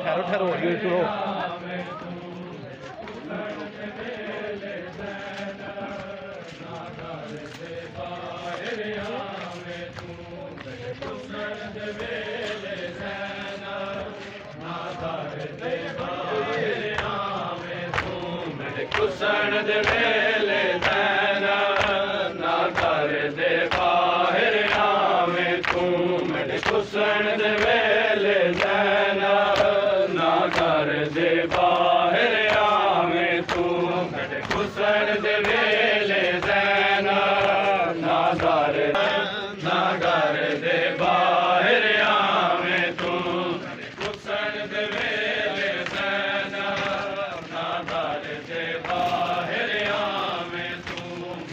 ठहरो ठहरो ये सुनो कुसण दे वेले दैना ना कर दे बाहर आवे तू मेरे कुसण दे वेले दैना ना कर दे बाहर आवे तू मेरे कुसण दे वेले दैना ना कर दे बाहर आवे तू मेरे कुसण दे वेले दैना ना कर दे बाहर आवे तू मेरे कुसण दे वेले दैना ना कर दे बाहर आवे तू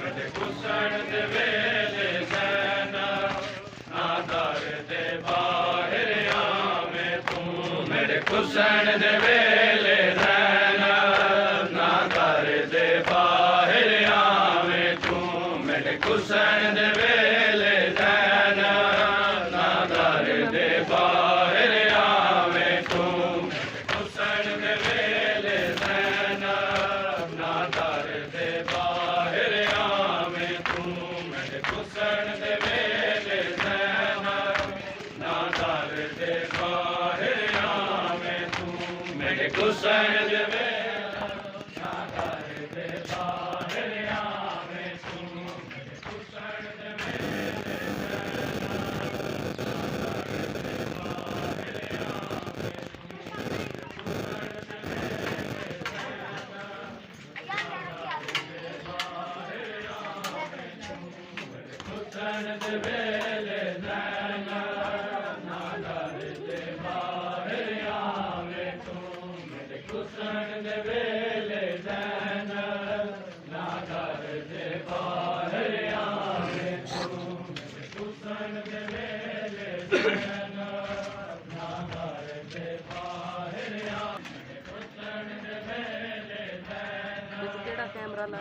मेरे कुसण दे वेले दैना ना कर दे बाहर आवे तू मेरे कुसण दे वेले दैना ना कर दे बाहर आवे तू मेरे कुसण दे वेले दैना ना कर दे बाहर आवे तू मेरे कुसण दे वेले दैना ना कर दे बाहर आवे तू मेरे कुसण दे वेले ना कर दे बाहर आवे तू मेरे कुसण दे वेले कुसण दे वेले दैना ना कर दे बाहर आवे तू मेरे कुसण दे वेले दैना ना कर दे बाहर आवे तू मेरे कुसण दे वेले दैना ना कर दे बाहर आवे कुसण दे वेले दैना ਕਿਹੜਾ ਕੈਮਰਾ ਲਾ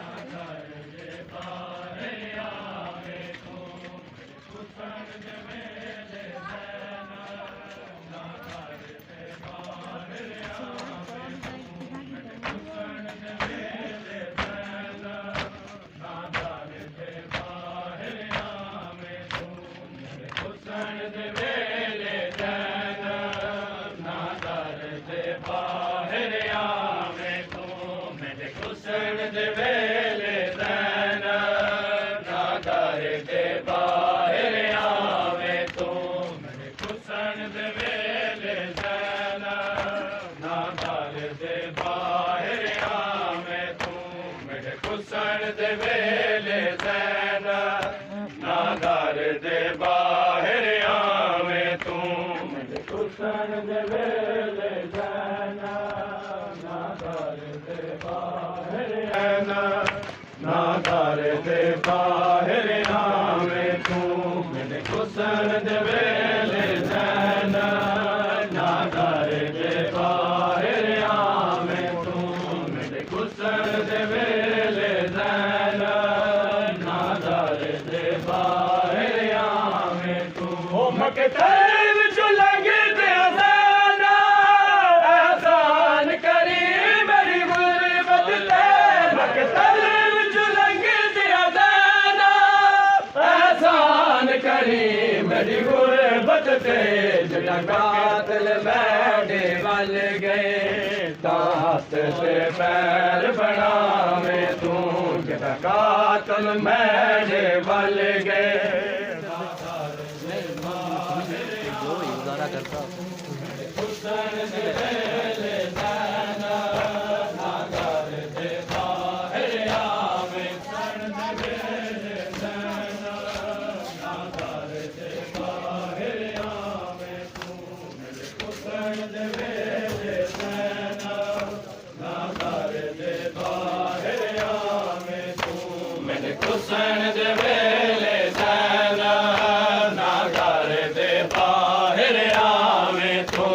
कुसण दे वेले दैना ना कर दे बाहर आवे तू मेरे कुसण दे वेले दैना ना कर दे बाहर आवे तू मेरे कुसण दे वेले दैना ना कर दे बाहर आवे तू मेरे कुसण दे वेले दैना ना कर दे बाहर आवे तू मेरे कुसण दे वेले दैना ना कर दे बाहर आना ना कर दे बाहर आवे तू मेरे कुसण दे वेले दैना ना कर दे बाहर आवे तू मेरे कुसण दे वेले दैना ना कर दे बाहर आवे तू ओ मकतल विच लगदे अज़ाना एहसान करी मेरी गुरबत ते मकतल विच लगदे अज़ाना एहसान करी मेरी गुरबत ते जड़ा कातिल बैठे बल गए दात से पैर बनावे तू जड़ा कातिल मैंने बल गए जो गुजारा करता कुसण दे वेले दैना ना कर दे बाहर आवे कुसण दे वेले दैना ना कर दे बाहर आवे तू मेरे कुसण दे वेले दैना ना कर दे बाहर आवे तू मेरे कुसण दे वेले दैना ना कर दे बाहर आवे तू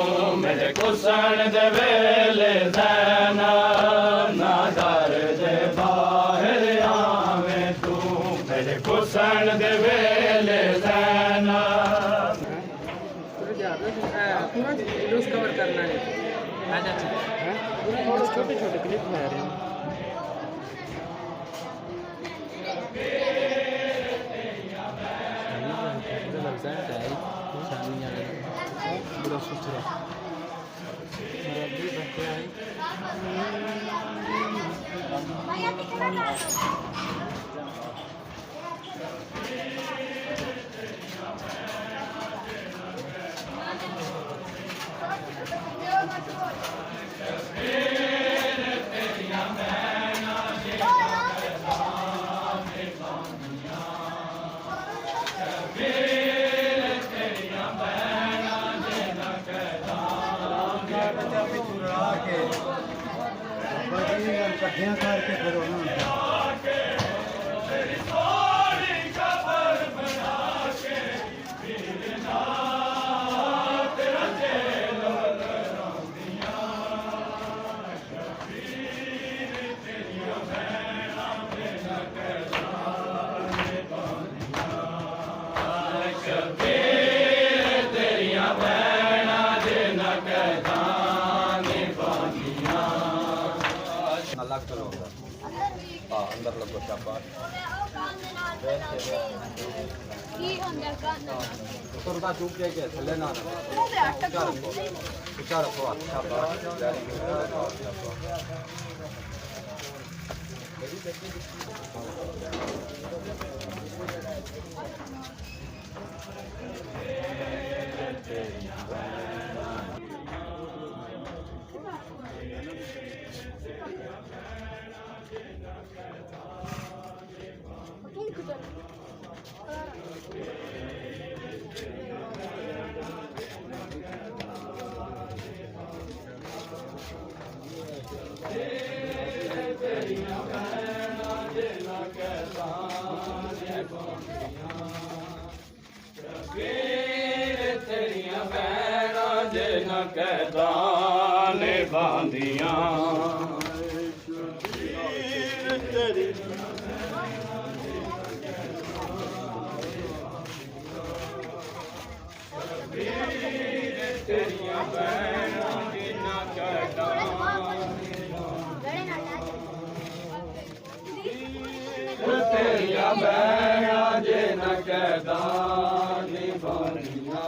मेरे कुसण दे वेले दैना ना कर दे बाहर आवे तू मेरे कुसण दे वेले दैना पूरा वीडियोस कवर करना है पूरा छोटे छोटे क्लिप बना रहे हैं बड़ा सुथरा ਇਕੱਠਿਆਂ ਕਰਕੇ ਫਿਰ ਉਹਨਾਂ ਨੂੰ अलग करो हाँ अंदर लगो शाबाश तुरदा चुप के थले ना ऊंचा रखो शाबाश तेरियां भैना जे न कहदान बांधियां तेरियां भैना जे न कहदान तेरियां भैना जे न कहदान बांधियां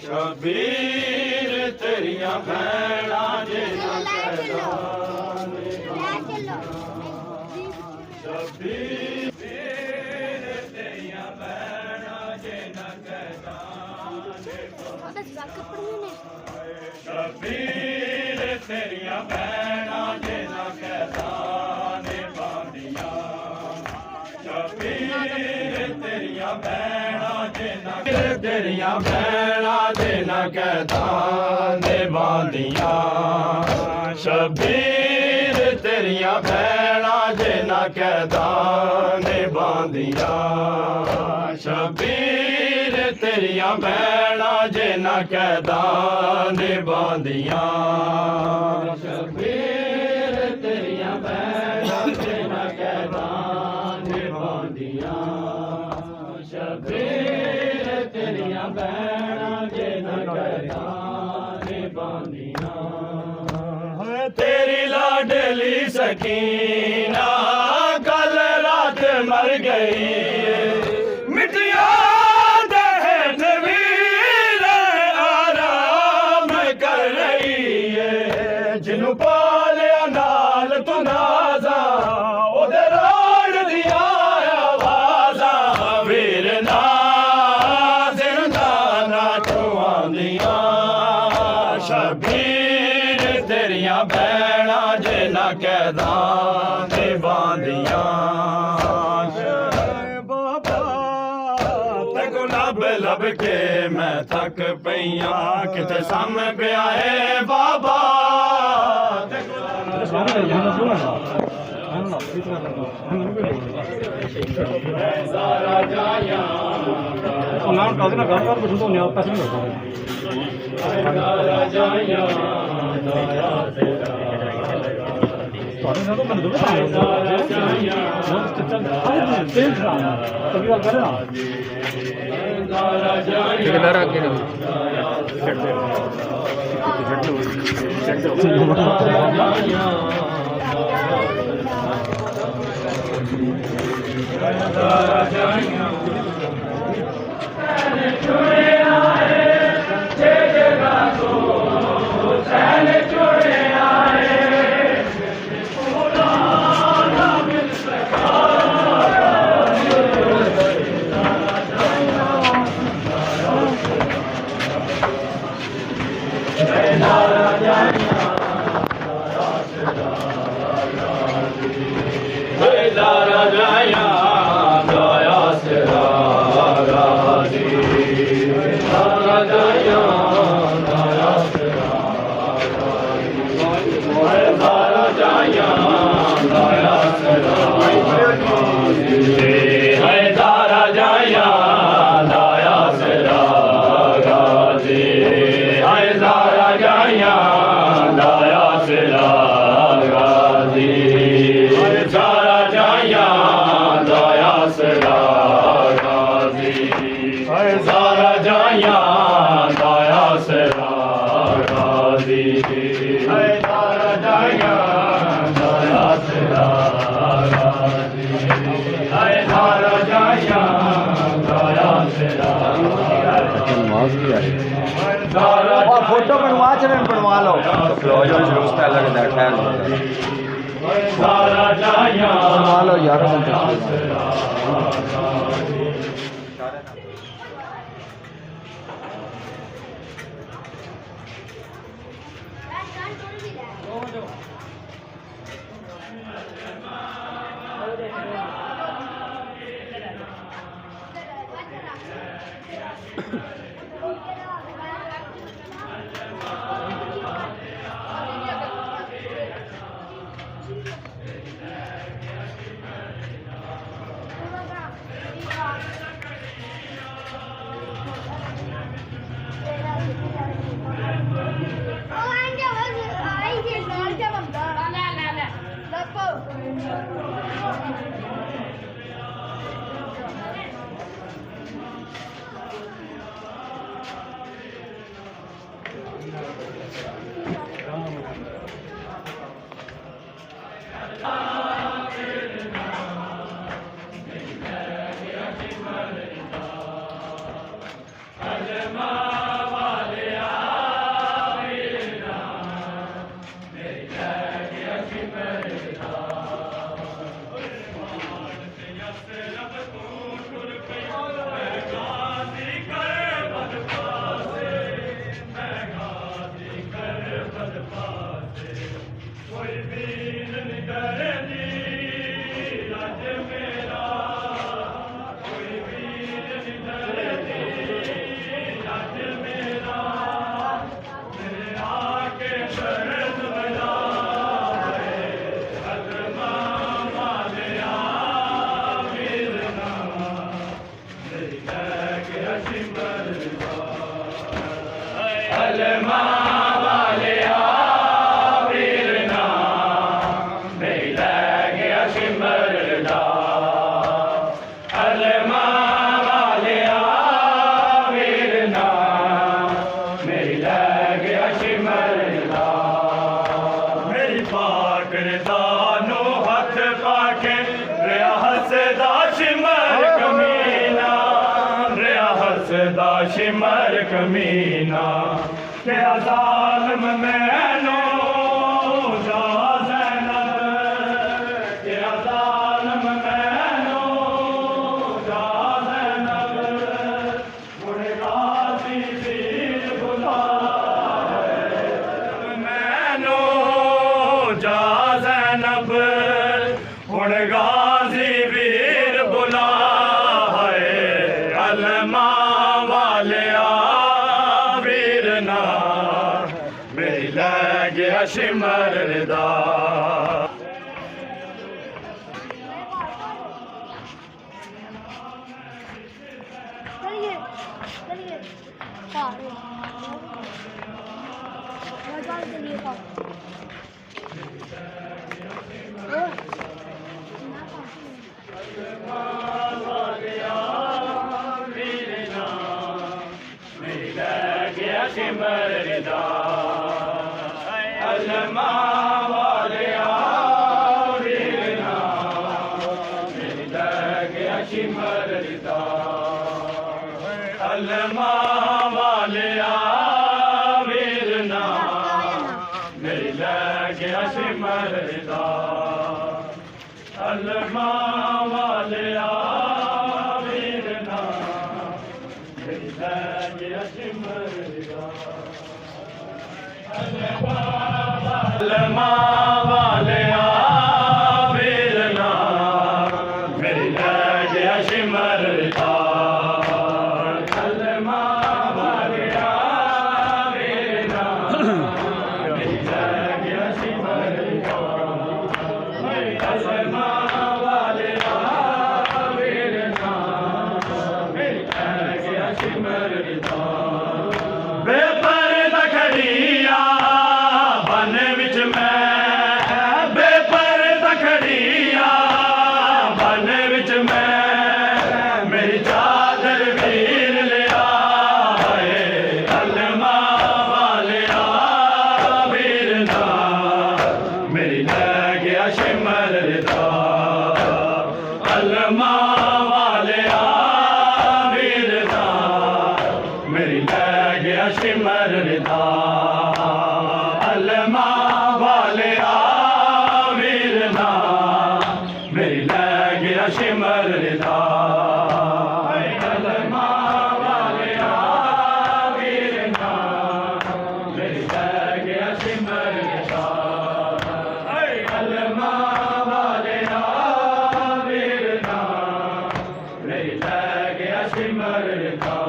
शबीर तेरियां भैना जे न कहदान शबीर तेरियां भैना जे न कहदान शबीर तेरियां भैना जे न कहदान बांधियां शबीर तेरियां भैना जे न तेरियां भैना जे न कहदान बांधियां शबीर तेरियां भैना जे न कहदान बांधियां शबीर तेरियां भैना जे न कहदान बांधियां शबीर तेरियां भैना जे न कहदान बांधियां शबीर तेरियां भैना जे न कहदान बांधियां तेरी लाडली सकीना कल रात मर गई मिटिया दहन वीर आराम कर रही है जिन्हू पालिया नाल तू नाजा ओदे रोड दिया आवाजा वीर ना जिंदा ना चुआंदियां शबीर तेरियां भैना जे न कहदान बांधियां लब के मैं थक पईयां किते सम पिया है बाबा सारा जाया सारा जाया ठेकेदार आगे रहो फोटो बनवा चले बनवा लो बनवा लो यार शिमर कमीना क्या जालिम मैनो जा ज़ैनब क्या जालिम मैनो जा ज़ैनब बुढ़े गाज़ी वीर बुलाए मैनो जा ज़ैनब बुढ़े गाज़ी वीर बुलाए अलमा शिमर दा चलिए चलिए हाँ चलिए ਸਿਮਰ ਦਾ ਅਲਮਾ ਵਾਲਿਆ ਵੀਰਨਾ ਮੇਰੀ ਲੈ ਗਿਆ ਸਿਮਰ ਦਾ ਅਲਮਾ ਵਾਲਿਆ ਵੀਰਨਾ ਮੇਰੀ ਲੈ ਗਿਆ ਸਿਮਰ ਦਾ ਅਲਮਾ ਵਾਲਿਆ ਵੀਰਨਾ ਮੇਰੀ ਲੈ ਗਿਆ ਸਿਮਰ ਅਲਮਾ ਵਾਲਿਆ ਵੀਰਨਾ ਮੇਰੀ ਲੈ ਗਿਆ ਸਿਮਰ ਦਾ ਅਲਮਾ ਵਾਲਿਆ ਵੀਰਨਾ ਮੇਰੀ ਲੈ ਗਿਆ ਸਿਮਰ ਦਾ ਅਲਮਾ ਵਾਲਿਆ ਵੀਰਨਾ ਮੇਰੀ ਲੈ ਗਿਆ ਸਿਮਰ ਦਾ ਬੇਪਰਦ ਖੜੀਆ ਬਨ ਵਿੱਚ ਮੈਂ ਬੇਪਰਦ ਖੜੀਆ ਬਨ ਵਿੱਚ ਮੈਂ ਮੇਰੀ ਚਾਦਰ ਵੀਰ ਲਿਆ ਹੈ ਅਲਮਾ ਵਾਲਿਆ ਵੀਰਨਾ ਮੇਰੀ ਲੈ ਗਿਆ ਸਿਮਰ ਦਾ ਅਲਮਾ ਵਾਲਿਆ ਵੀਰਨਾ ਮੇਰੀ ਲੈ ਗਿਆ ਸਿਮਰ ਦਾ ਅਲਮਾ ਵਾਲਿਆ ਵੀਰਨਾ ਮੇਰੀ ਲੈ ਗਿਆ ਸਿਮਰ ਦਾ ਅਲਮਾ ਵਾਲਿਆ ਵੀਰਨਾ ਮੇਰੀ ਲੈ ਗਿਆ ਸਿਮਰ ਦਾ ਅਲਮਾ ਵਾਲਿਆ ਵੀਰਨਾ ਮੇਰੀ ਲੈ ਗਿਆ ਸਿਮਰ ਦਾ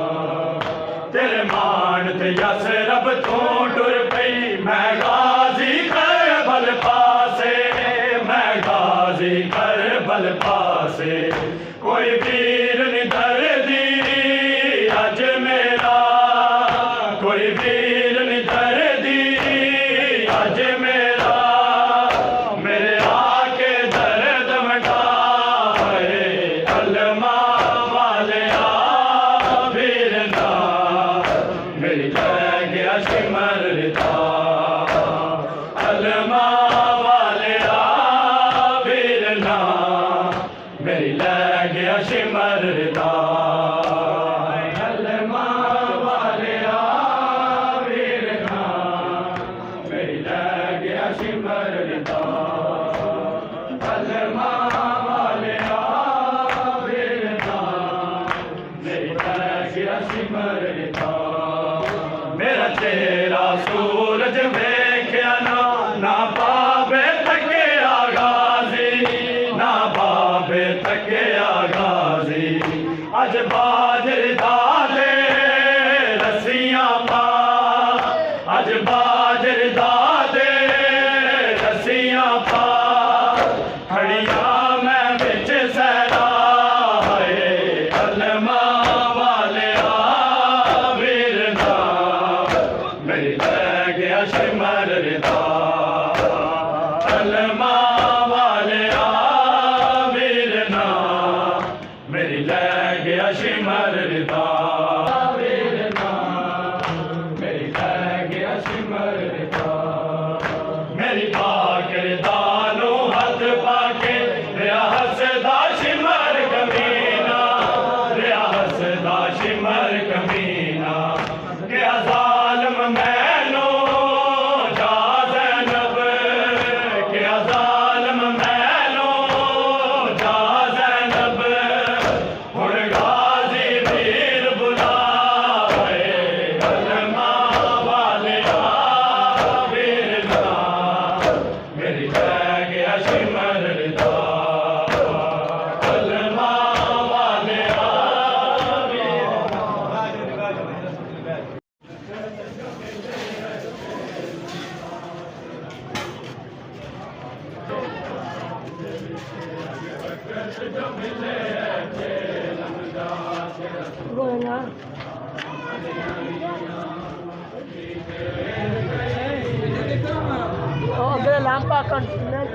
ਤੇਰੇ ਮਾਣ ਤੇ ਯਸ ਰੱਬ ਤੋਂ ਟੁਰ ਪਈ ਮੈਂ ਗਾਜ਼ੀ ਕਰਬਲ ਪਾਸੇ ਮੈਂ ਗਾਜ਼ੀ ਕਰਬਲ ਪਾਸੇ ਕੋਈ ਵੀਰ ਨਹੀਂ ਦਰਦੀ ਅੱਜ ਮੇਰਾ ਕੋਈ ਵੀਰ ਨਹੀਂ ਦਰਦੀ ਅੱਜ ਮੇਰਾ ਮੇਰੇ ਆ ਕੇ ਦਰਦ ਮਟਾਏ ਅਲਮਾ ਵਾਲਿਆ ਵੀਰਨਾ ਮੇਰੀ ਲੈ ਗਿਆ ਸਿਮਰ ਦਾ ਅਲਮਾ ਵਾਲਿਆ ਵੀਰਨਾ ਮੇਰੀ ਲੈ ਗਿਆ ਸਿਮਰ ਦਾ ਅਲਮਾ ਵਾਲਿਆ ਵੀਰਨਾ ਮੇਰੀ ਲੈ ਗਿਆ ਸਿਮਰ ਦਾ ਅਲਮਾ ਵਾਲਿਆ ਵੀਰਨਾ ਮੇਰੀ ਲੈ ਗਿਆ ਸਿਮਰ ਦਾ ਮੇਰਾ ਤੇਰਾ ਸੂਰਜ ਵੇਖਿਆ ਨਾ ਪਾਵੇ ਤੱਕਿਆ ਗਾਜ਼ੀ ਨਾ ਪਾਵੇ ਤੱਕਿਆ ਗਾਜ਼ੀ ਅੱਜ ਬਾਜਰ ਦਾ ਦੇ ਰੱਸੀਆਂ ਪਾ ਅੱਜ ਬਾਜਰ ਦਾ ਦੇ ਰੱਸੀਆਂ ਪਾ ਖੜੀਆਂ ਮੈਂ ਵਿੱਚ ਸਹਿਰਾ ਹੈ ਅਲਮਾ ਵਾਲਿਆ ਵੀਰਨਾ ਮੇਰੀ ਲੈ ਗਿਆ ਸਿਮਰ ਦਾ ਅਲਮਾ ਵਾਲਿਆ ਵੀਰਨਾ ਮੇਰੀ ਲੈ ਗਿਆ ਸਿਮਰ ਦਾ ਵੀਰਨਾ ਮੇਰੀ ਲੈ ਗਿਆ ਸਿਮਰ ਦਾ ਮੇਰੀ ਬਾਕਰ ਦਾ ਨੂੰ ਹੱਥ ਪਾ ਕੇ ਰਿਆ ਹੱਸਦਾ ਸਿਮਰ ਕਮੀਨਾ ਰਿਆ ਹੱਸਦਾ ਸਿਮਰ ਕਮੀਨਾ ਕਿਆ ਜ਼ਾਲਮ ਮੈਨੂੰ ਜਾ ਜ਼ੈਨਬ ਕਿਆ ਜ਼ਾਲਮ ਮੈਨੂੰ ਜਾ ਜ਼ੈਨਬ ਹੁਣ ਗਾਜ਼ੀ ਵੀਰ ਬੁਲਾਏ ਅਲਮਾ ਵਾਲਿਆ ਵੀਰਨਾ ਮੇਰੀ ਲੈ ਗਿਆ ਸਿਮਰ ਦਾ ਅਲਮਾ ਵਾਲਿਆ बोलना ओ Dia lampahkan sinar.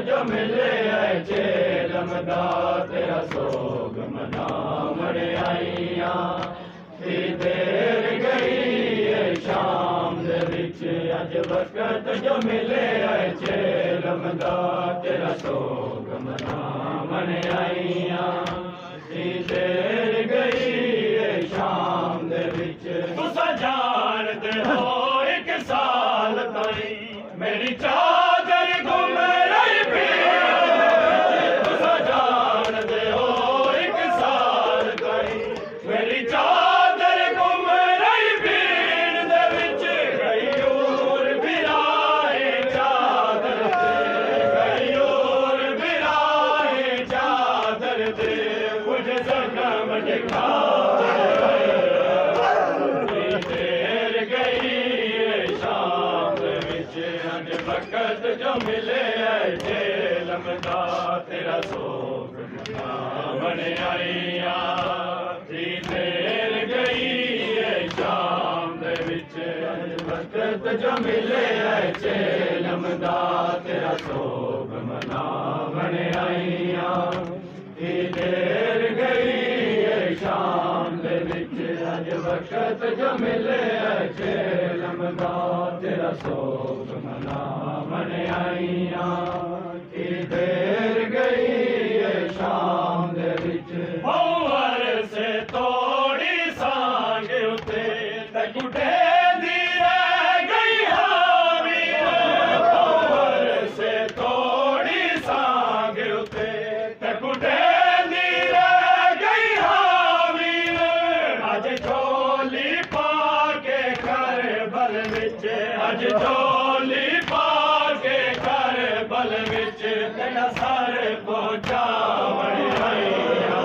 जो मिले है चेलम दा तेरा सोग मना मरे आईया देर गई है शाम दे विच अज वक्त जो मिले है चेलम दा तेरा सोग मना मरे आईया देर गई है शाम दे विच तुसा जानते हो एक साल ताई मेरी चादर गुम जो मिले जेलम दा तेरा सोग मने आईया देर गई है शाम दे विच वक्त जो मिले जेलम दा तेरा सोग मना मने आईया देर गई है शाम दे विच अज वक्त जो मिले जेलम दा तेरा सोग मना मने आईया देर गई है शाम दे विच भंवर से तोड़ी सांग उते तकुटे दी रह गई हावी भंवर से तोड़ी सांग उते तकुटे दी रह गई हावी अज झोली पा के कर बल विच अज झोली तेरा सारे पहुंचा बढ़िया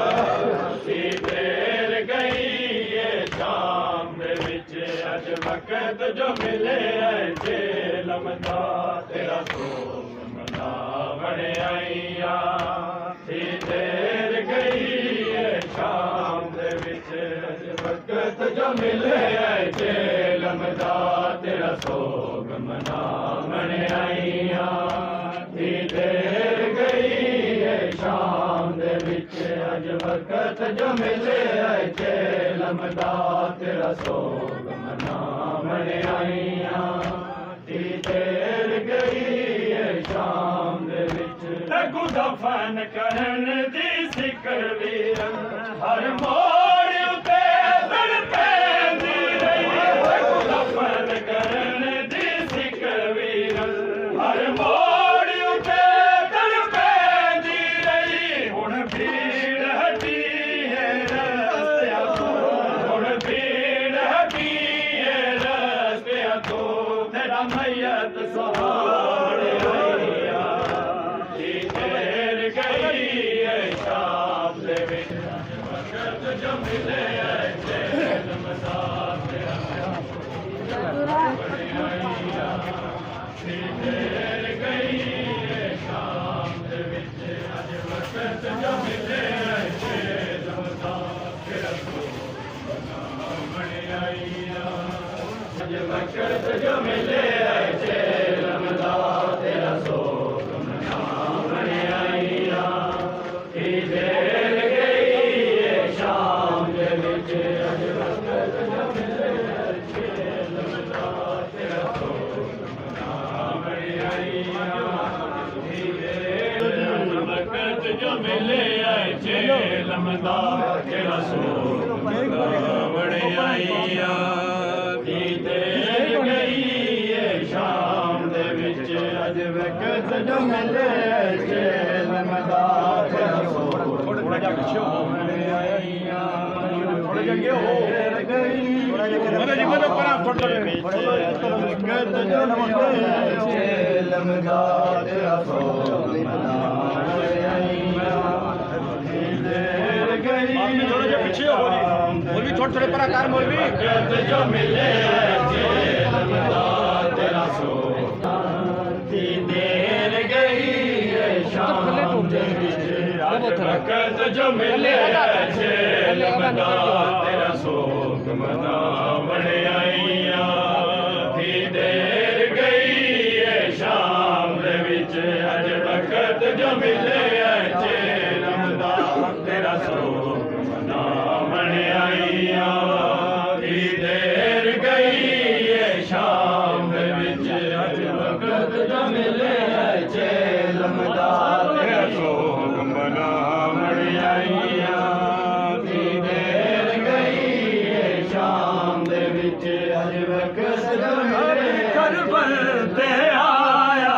देर गई ये शाम दे विच अज वक्त जो मिले जेलम दा तेरा सोग मना बढ़िया देर गई ये शाम दे विच अज वक्त जो मिले जेलम दा तेरा सोग मना बढ़िया देर गई है शाम दे विच अज वक्त जो मिले जेलम दा तेरा सोग मना मने आईया देर गई है शाम दे विच रघु दफन करन दी सिकर वीरन हर मोड़ उते तड़पेंदी रही रघु दफन करन दी सिकर वीरन हर मोड़ मैयत सहा वक्त जो मिले आए चेलम दा तेरा सो बड़े आईया दी देर गई है शाम दे विच अज वक्त जो मिले आए चेलम दा तेरा सो थोड़ा जा पिछे हो आईया थोड़ा जा के हो थोड़ा जा के मैंने जी मैंने परा थोड़ा वक्त जो मिले आए चेलम दा तेरा सो थोड़ा जो पीछे हो मौलवी थोड़े थोड़े पराकार मौलवी जो मिले तेरा सो देर गई शाम जो मिले तेरा सो मना बड़े आईया देर गई शाम विच अज वक्त जो मिले तेरा सो मना बड़े आईया देर गई शाम विच अज वक्त जो मिले चेलमदा तेरा सो मना बड़े आईया देर गई शाम विच अज वक्त जो मिले करबल ते आया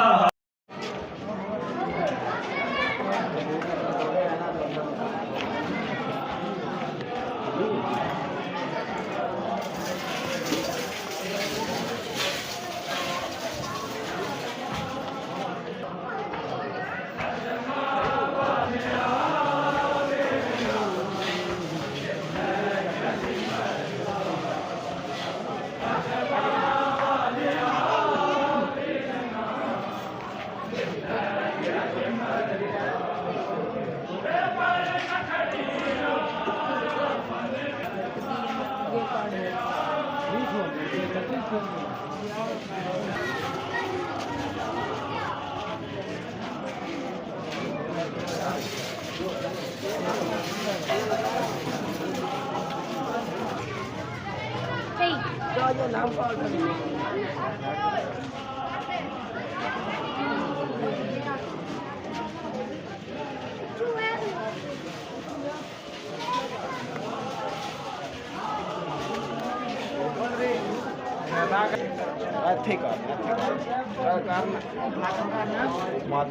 Terima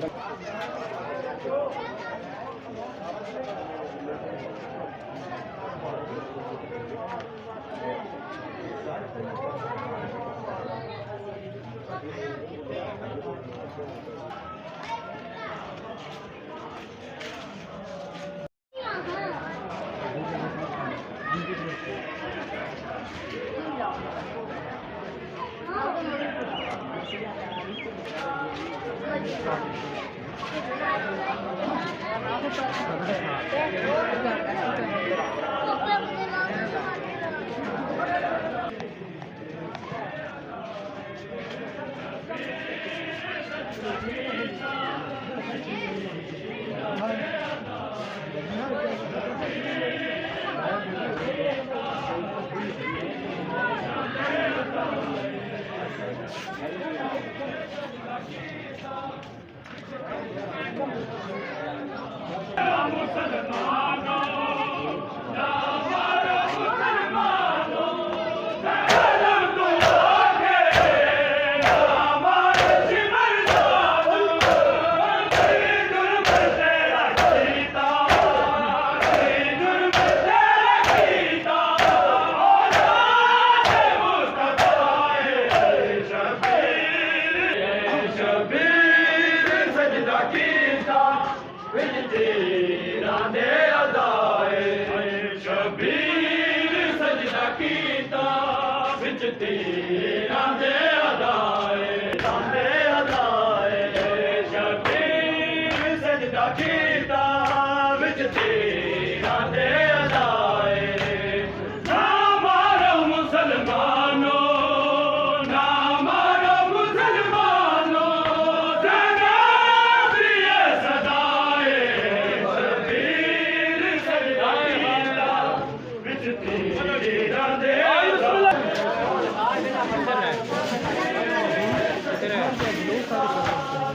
kasih.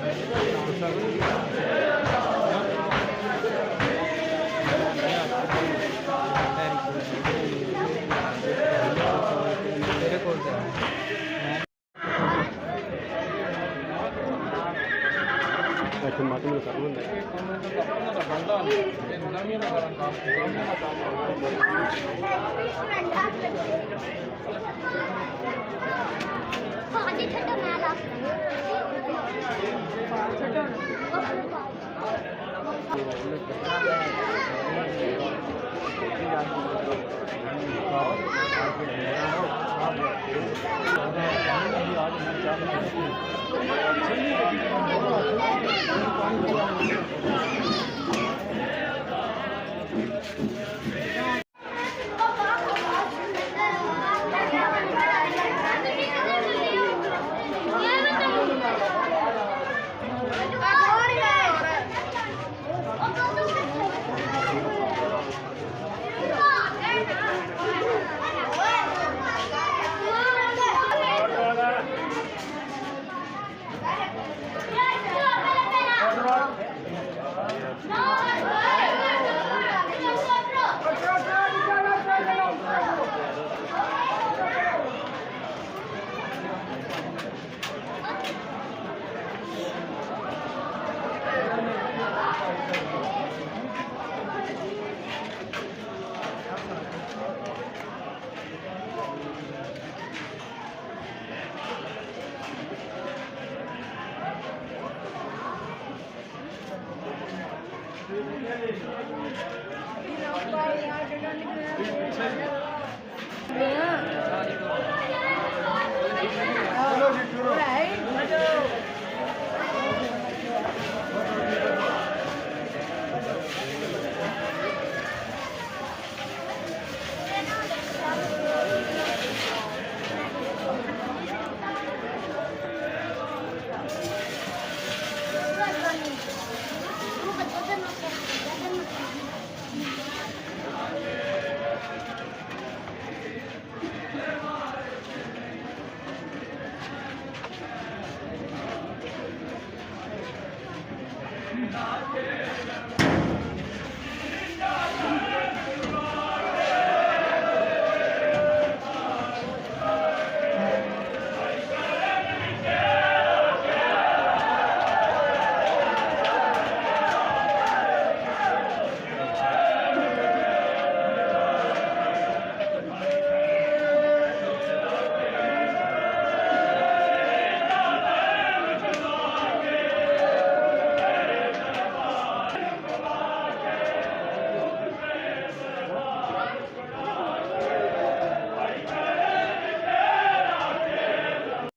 ਤੇਰੇ ਕੋਲ ਤੇ ਅੱਛਾ ਮਾਤਮ ਨੂੰ ਕਰ ਲੈਂਦਾ ਭਾਜੀ ਛੱਡੋ ਮੈਂ ਲਾ